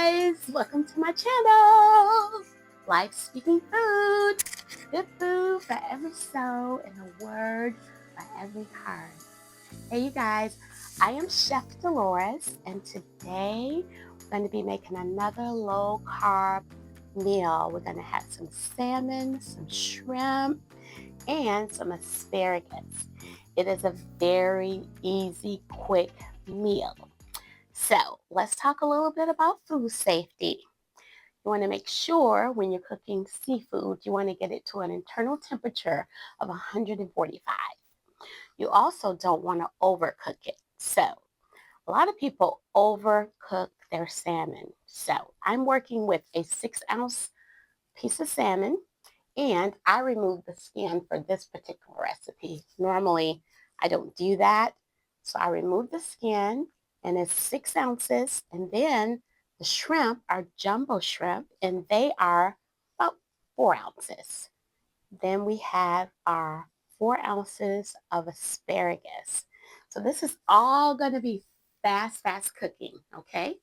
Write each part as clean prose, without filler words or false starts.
guys, welcome to my channel, Life Speaking Food, good food for every soul and a word for every heart. Hey you guys, I am Chef Dolores and today we're going to be making another low carb meal. We're going to have some salmon, some shrimp, and some asparagus. It is a very easy, quick meal. So let's talk a little bit about food safety. You want to make sure when you're cooking seafood, you want to get it to an internal temperature of 145. You also don't want to overcook it. So a lot of people overcook their salmon. So I'm working with a 6-ounce piece of salmon and I removed the skin for this particular recipe. Normally I don't do that. So I removed the skin and it's 6 ounces. And then the shrimp are jumbo shrimp and they are about 4 ounces. Then we have our 4 ounces of asparagus. So this is all going to be fast cooking, okay?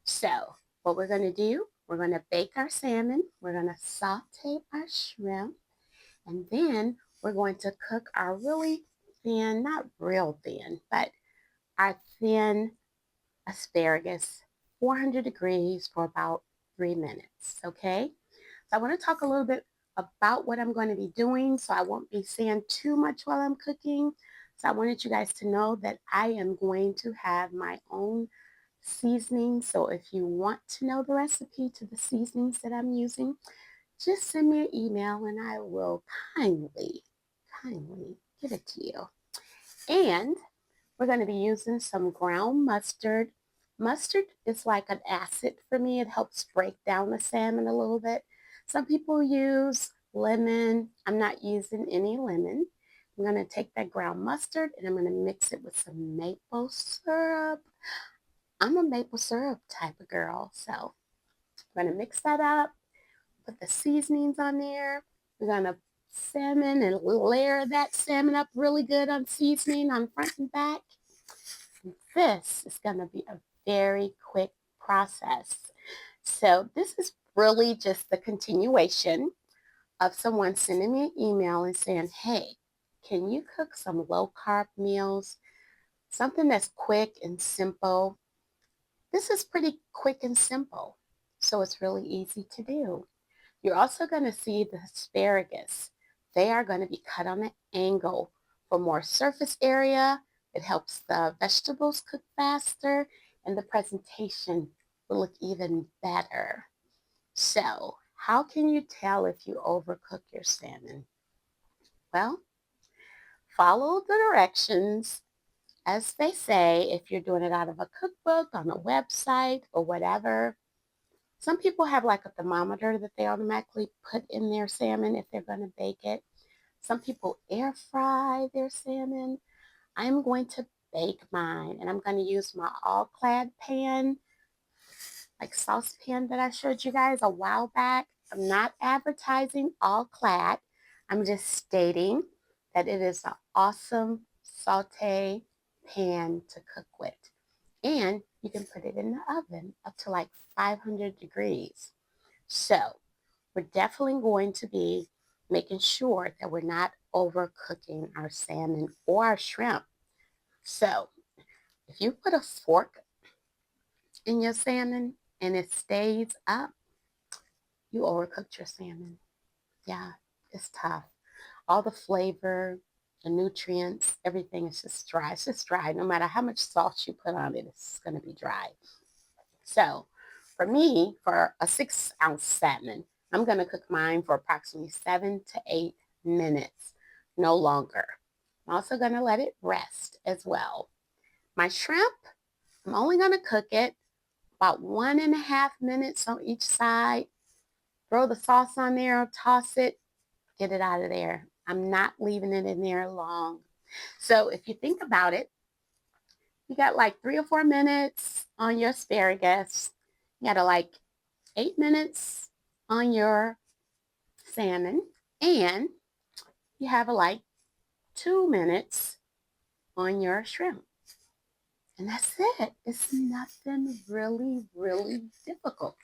So what we're going to do, we're going to bake our salmon, we're going to saute our shrimp, and then we're going to cook our really thin, not real thin, but our thin asparagus, 400 degrees for about 3 minutes, okay? So I want to talk a little bit about what I'm going to be doing so I won't be saying too much while I'm cooking. So I wanted you guys to know that I am going to have my own seasoning. So if you want to know the recipe to the seasonings that I'm using, just send me an email and I will kindly give it to you. And we're going to be using some ground mustard. Mustard is like an acid for me. It helps break down the salmon a little bit. Some people use lemon. I'm not using any lemon. I'm going to take that ground mustard and I'm going to mix it with some maple syrup. I'm a maple syrup type of girl, so I'm going to mix that up, put the seasonings on there. We're going to salmon and layer that salmon up really good on seasoning on front and back. This is going to be a very quick process. So this is really just the continuation of someone sending me an email and saying, hey, can you cook some low carb meals? Something that's quick and simple. This is pretty quick and simple, so it's really easy to do. You're also going to see the asparagus. They are going to be cut on an angle for more surface area. It helps the vegetables cook faster and the presentation will look even better. So, how can you tell if you overcook your salmon? Well, follow the directions as they say if you're doing it out of a cookbook, on a website, or whatever. Some people have like a thermometer that they automatically put in their salmon if they're going to bake it. Some people air fry their salmon. I'm going to bake mine and I'm going to use my all-clad pan, like saucepan that I showed you guys a while back. I'm not advertising all-clad. I'm just stating that it is an awesome saute pan to cook with. And you can put it in the oven up to like 500 degrees. So we're definitely going to be making sure that we're not overcooking our salmon or our shrimp. So if you put a fork in your salmon and it stays up, you overcooked your salmon. Yeah, it's tough. All the flavor, the nutrients, everything is just dry. It's just dry. No matter how much salt you put on it, it's going to be dry. So for me, for a 6-ounce salmon, I'm going to cook mine for approximately 7 to 8 minutes, no longer. I'm also going to let it rest as well. My shrimp, I'm only going to cook it about 1.5 minutes on each side. Throw the sauce on there, toss it, get it out of there. I'm not leaving it in there long. So if you think about it, you got like 3 or 4 minutes on your asparagus. You got like 8 minutes on your salmon, and you have like 2 minutes on your shrimp. And that's it. It's nothing really, really difficult.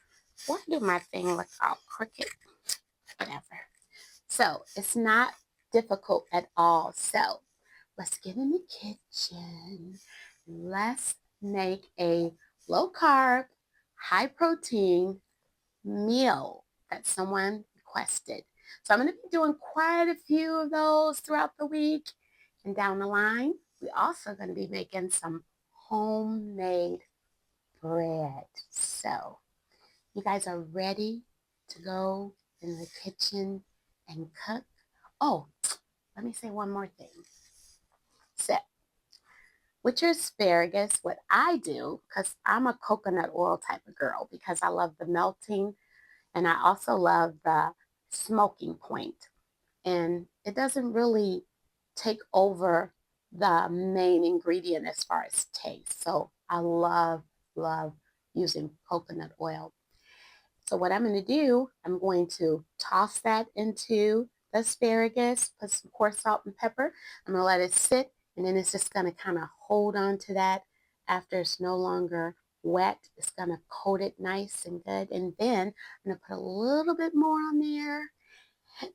Why do my thing look all crooked? Whatever. So it's not difficult at all. So let's get in the kitchen. Let's make a low carb, high protein meal that someone requested. So I'm going to be doing quite a few of those throughout the week. And down the line, we're also going to be making some homemade bread. So you guys are ready to go in the kitchen and cook? Oh, let me say one more thing. So with your asparagus, what I do, because I'm a coconut oil type of girl, because I love the melting and I also love the smoking point. And it doesn't really take over the main ingredient as far as taste. So I love using coconut oil. So what I'm going to do, I'm going to toss that into the asparagus, put some coarse salt and pepper. I'm going to let it sit, and then it's just going to kind of hold on to that after it's no longer wet. It's going to coat it nice and good. And then I'm going to put a little bit more on there.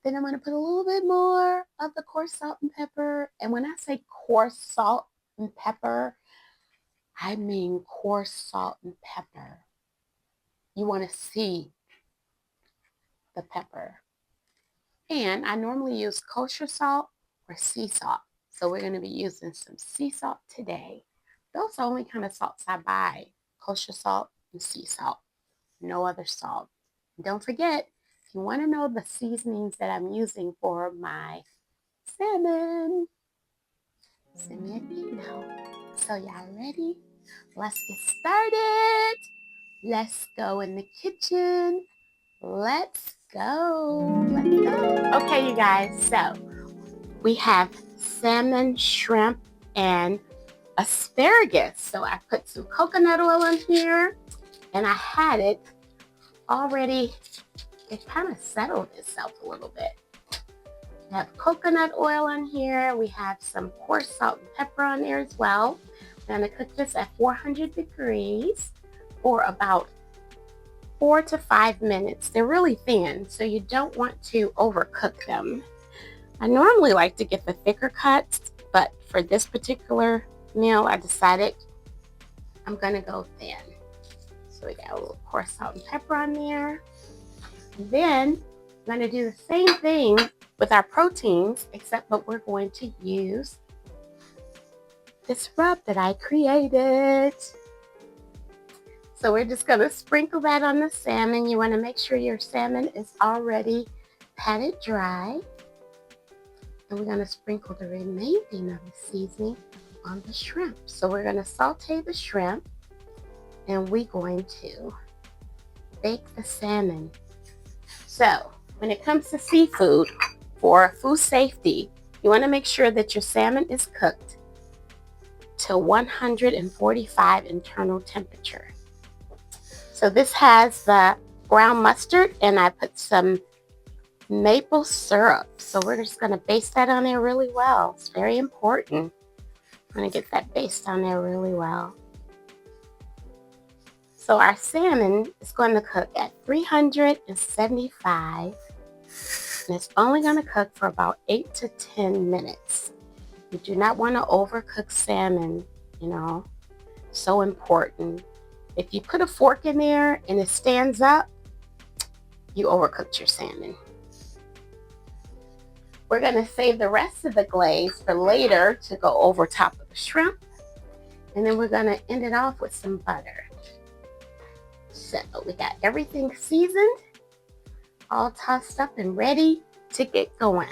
Then I'm going to put a little bit more of the coarse salt and pepper. And when I say coarse salt and pepper, I mean coarse salt and pepper. You want to see the pepper. And I normally use kosher salt or sea salt. So we're going to be using some sea salt today. Those are the only kind of salts I buy. Kosher salt and sea salt. No other salt. And don't forget, if you want to know the seasonings that I'm using for my salmon, send me an email. So y'all ready? Let's get started. Let's go in the kitchen. Let's go. Let's go. Okay, you guys. So we have salmon, shrimp, and asparagus. So I put some coconut oil in here, and I had it already. It kind of settled itself a little bit. We have coconut oil in here. We have some coarse salt and pepper on there as well. I'm going to cook this at 400 degrees for about 4 to 5 minutes. They're really thin, so you don't want to overcook them. I normally like to get the thicker cuts, but for this particular meal, I decided I'm going to go thin. So we got a little coarse salt and pepper on there. Then I'm going to do the same thing with our proteins, except but we're going to use this rub that I created. So we're just going to sprinkle that on the salmon. You want to make sure your salmon is already patted dry. And we're going to sprinkle the remaining of the seasoning on the shrimp. So we're going to saute the shrimp, and we're going to bake the salmon. So when it comes to seafood, for food safety, you want to make sure that your salmon is cooked to 145 internal temperature. So this has the ground mustard, and I put some maple syrup. So we're just going to baste that on there really well. It's very important. I'm going to get that based on there really well. So our salmon is going to cook at 375, and it's only going to cook for about 8 to 10 minutes. You do not want to overcook salmon, so important. If you put a fork in there and it stands up, you overcooked your salmon. We're going to save the rest of the glaze for later to go over top of the shrimp. And then we're going to end it off with some butter. So we got everything seasoned, all tossed up and ready to get going.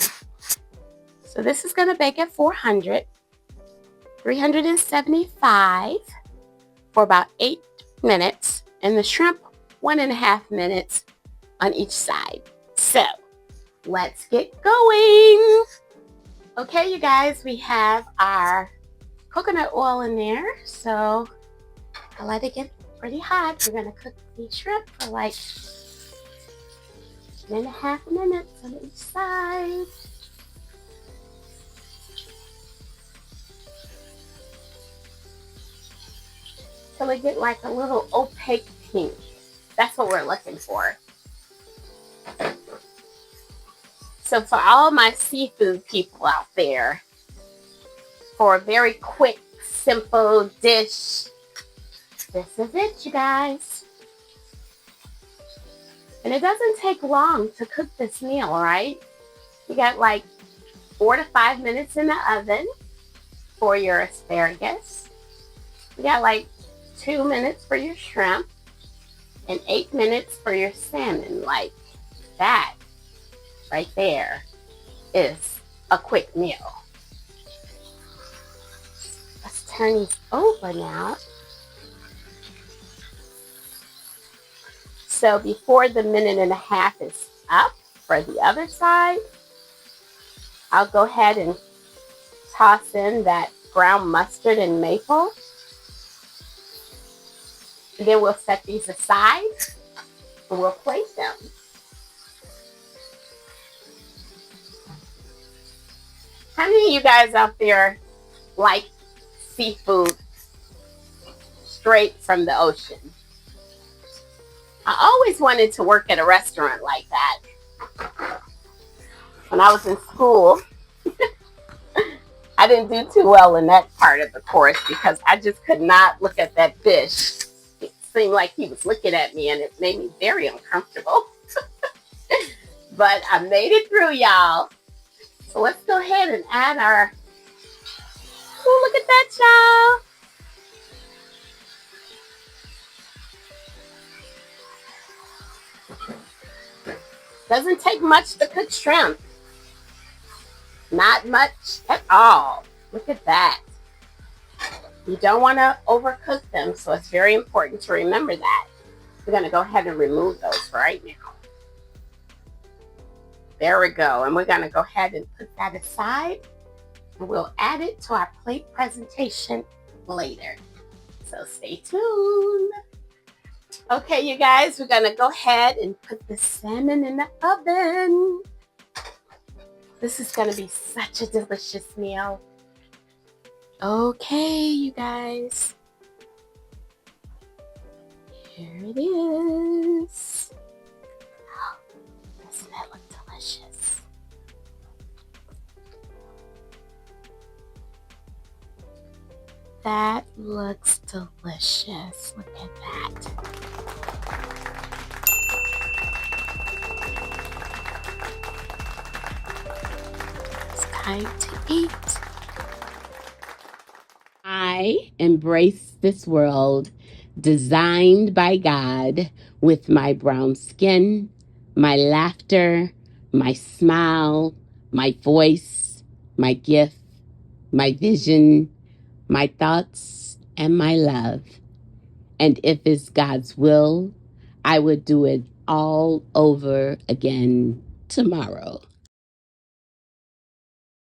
So this is going to bake at 375 for about 8 minutes, and the shrimp 1.5 minutes on each side. So let's get going. Okay, you guys, we have our coconut oil in there, so I let it get pretty hot. We're going to cook the shrimp for like 1.5 minutes on each side. until it get like a little opaque pink. That's what we're looking for. So for all my seafood people out there, for a very quick, simple dish, this is it, you guys. And it doesn't take long to cook this meal, right? You got like 4 to 5 minutes in the oven for your asparagus. You got like 2 minutes for your shrimp and 8 minutes for your salmon. Like that right there is a quick meal. Let's turn these over now. So before the 1.5 minutes is up for the other side, I'll go ahead and toss in that ground mustard and maple. And then we'll set these aside and we'll plate them. How many of you guys out there like seafood straight from the ocean? I always wanted to work at a restaurant like that. When I was in school, I didn't do too well in that part of the course because I just could not look at that fish. It seemed like he was looking at me and it made me very uncomfortable. But I made it through, y'all. So let's go ahead and add our, oh, look at that, y'all. Doesn't take much to cook shrimp. Not much at all. Look at that. You don't want to overcook them, so it's very important to remember that. We're going to go ahead and remove those right now. There we go. And we're going to go ahead and put that aside. And we'll add it to our plate presentation later. So stay tuned. Okay, you guys, we're going to go ahead and put the salmon in the oven. This is going to be such a delicious meal. Okay, you guys. Here it is. Oh, doesn't that look delicious? That looks delicious. Look at that. It's time to eat. I embrace this world designed by God with my brown skin, my laughter, my smile, my voice, my gift, my vision, my thoughts, and my love. And if it's God's will, I would do it all over again tomorrow.